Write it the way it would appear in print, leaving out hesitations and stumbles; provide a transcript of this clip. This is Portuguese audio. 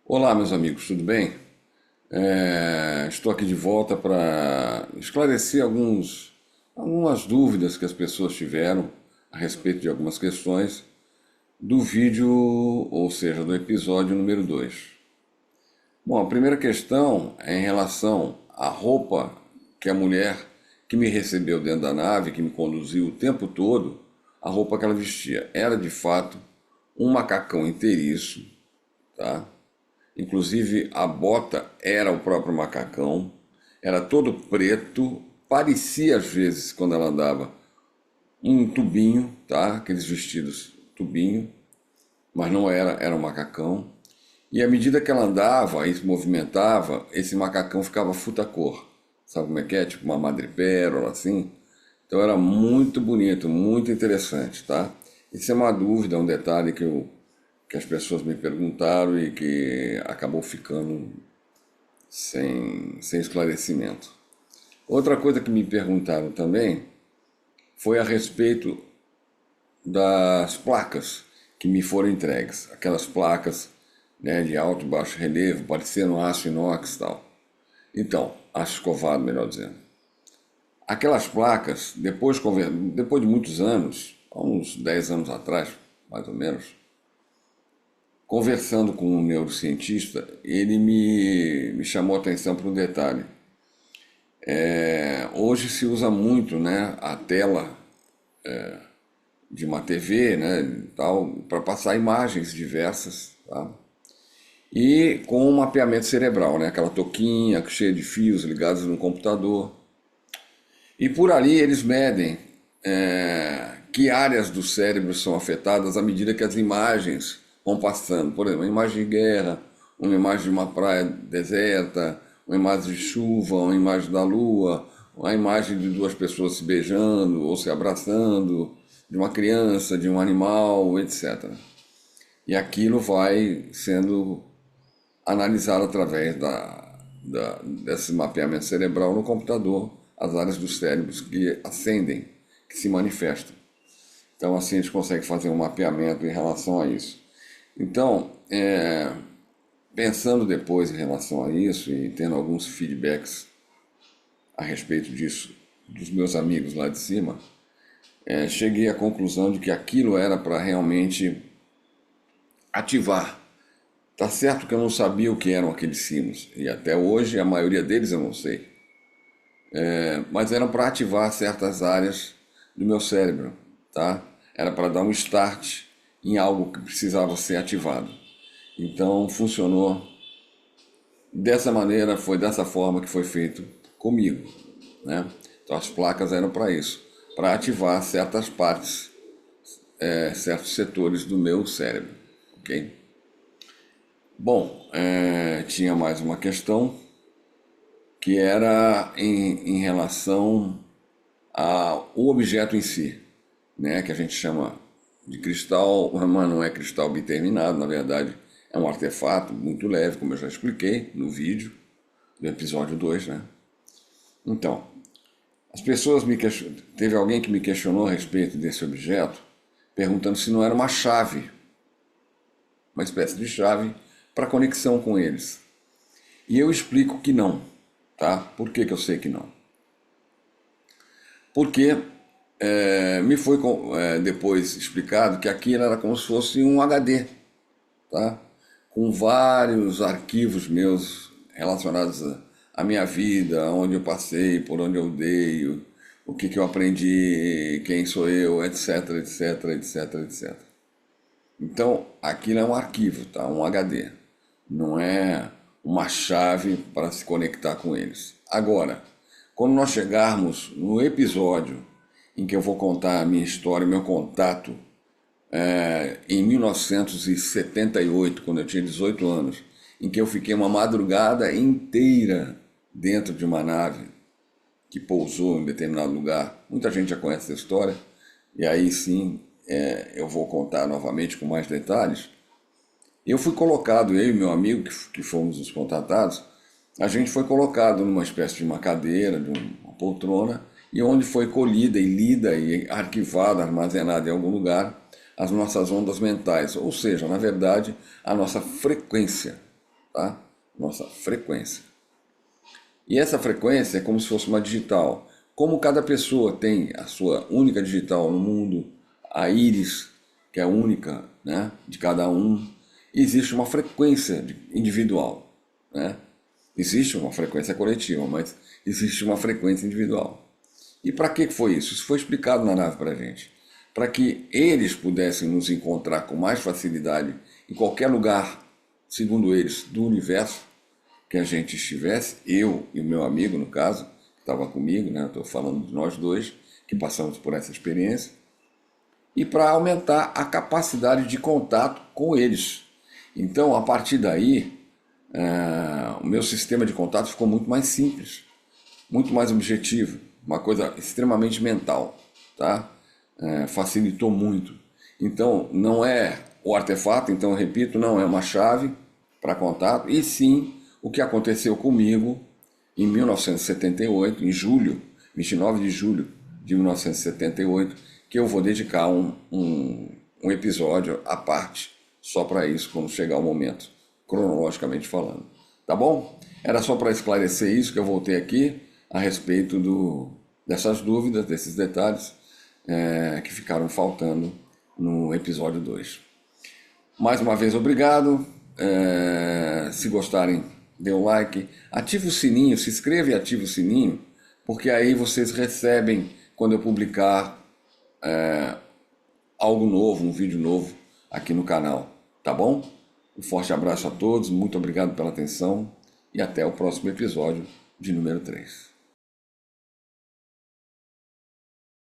Olá, meus amigos, tudo bem? Estou aqui de volta para esclarecer algumas dúvidas que as pessoas tiveram a respeito de algumas questões do vídeo, ou seja, do episódio número 2. Bom, a primeira questão é em relação à roupa que a mulher que me recebeu dentro da nave, que me conduziu o tempo todo, a roupa que ela vestia. Era de fato um macacão inteiriço, tá? Inclusive a bota era o próprio macacão, era todo preto, parecia às vezes quando ela andava um tubinho, tá? Aqueles vestidos tubinho, mas não era, era um macacão. E à medida que ela andava e se movimentava, esse macacão ficava futa-cor. Sabe como é que é? Tipo uma madrepérola, assim. Então era muito bonito, muito interessante, tá? Isso é uma dúvida, um detalhe que as pessoas me perguntaram e que acabou ficando sem esclarecimento. Outra coisa que me perguntaram também foi a respeito das placas que me foram entregues. Aquelas placas, né, de alto e baixo relevo, parecendo aço inox e tal. Então, aço escovado, melhor dizendo. Aquelas placas, depois de muitos anos, há uns 10 anos atrás, mais ou menos, conversando com um neurocientista, ele me chamou a atenção para um detalhe. Hoje se usa muito, né, a tela de uma TV, né, tal, para passar imagens diversas, tá? E com um mapeamento cerebral, né, aquela toquinha cheia de fios ligados no computador. E por ali eles medem que áreas do cérebro são afetadas à medida que as imagens vão passando. Por exemplo, uma imagem de guerra, uma imagem de uma praia deserta, uma imagem de chuva, uma imagem da lua, uma imagem de duas pessoas se beijando ou se abraçando, de uma criança, de um animal, etc. E aquilo vai sendo analisado através desse mapeamento cerebral no computador, as áreas dos cérebros que acendem, que se manifestam. Então, assim, a gente consegue fazer um mapeamento em relação a isso. Então, pensando depois em relação a isso e tendo alguns feedbacks a respeito disso dos meus amigos lá de cima, cheguei à conclusão de que aquilo era para realmente ativar. Tá certo que eu não sabia o que eram aqueles símbolos, e até hoje a maioria deles eu não sei. Mas eram para ativar certas áreas do meu cérebro, tá? Era para dar um start em algo que precisava ser ativado. Então funcionou dessa maneira, foi dessa forma que foi feito comigo, né? Então as placas eram para isso, para ativar certas partes, certos setores do meu cérebro, ok? Bom, tinha mais uma questão que era em relação ao objeto em si, né, que a gente chama de cristal, mas não é cristal biterminado, na verdade é um artefato muito leve, como eu já expliquei no vídeo do episódio 2, né? Então, teve alguém que me questionou a respeito desse objeto, perguntando se não era uma chave, uma espécie de chave para conexão com eles. E eu explico que não, tá? Por que que eu sei que não? Porque me foi depois explicado que aquilo era como se fosse um HD, tá? Com vários arquivos meus relacionados à minha vida, onde eu passei, por onde eu dei, o que eu aprendi, quem sou eu, etc, etc, etc, etc. Então, aquilo é um arquivo, tá? Um HD. Não é uma chave para se conectar com eles. Agora, quando nós chegarmos no episódio em que eu vou contar a minha história, meu contato em 1978, quando eu tinha 18 anos, em que eu fiquei uma madrugada inteira dentro de uma nave que pousou em determinado lugar. Muita gente já conhece essa história, e aí sim eu vou contar novamente com mais detalhes. Eu fui colocado, eu e meu amigo, que fomos os contatados, a gente foi colocado numa espécie de uma cadeira, de uma poltrona, e onde foi colhida e lida e arquivada, armazenada em algum lugar, as nossas ondas mentais, ou seja, na verdade, a nossa frequência, tá? Nossa frequência. E essa frequência é como se fosse uma digital. Como cada pessoa tem a sua única digital no mundo, a íris, que é única, né, de cada um, existe uma frequência individual, né? Existe uma frequência coletiva, mas existe uma frequência individual. E para que foi isso? Isso foi explicado na nave para a gente. Para que eles pudessem nos encontrar com mais facilidade em qualquer lugar, segundo eles, do universo que a gente estivesse, eu e o meu amigo, no caso, que estava comigo, né? Estou falando de nós dois, que passamos por essa experiência, e para aumentar a capacidade de contato com eles. Então, a partir daí, o meu sistema de contato ficou muito mais simples, muito mais objetivo, uma coisa extremamente mental, tá? Facilitou muito. Então, não é o artefato, então eu repito, não é uma chave para contato, e sim o que aconteceu comigo em 1978, em julho, 29 de julho de 1978, que eu vou dedicar um episódio à parte só para isso, quando chegar o momento, cronologicamente falando. Tá bom? Era só para esclarecer isso que eu voltei aqui a respeito dessas dúvidas, desses detalhes que ficaram faltando no episódio 2. Mais uma vez, obrigado. Se gostarem, dê um like, ative o sininho, se inscreva e ative o sininho, porque aí vocês recebem quando eu publicar algo novo, um vídeo novo aqui no canal, tá bom? Um forte abraço a todos, muito obrigado pela atenção e até o próximo episódio de número 3.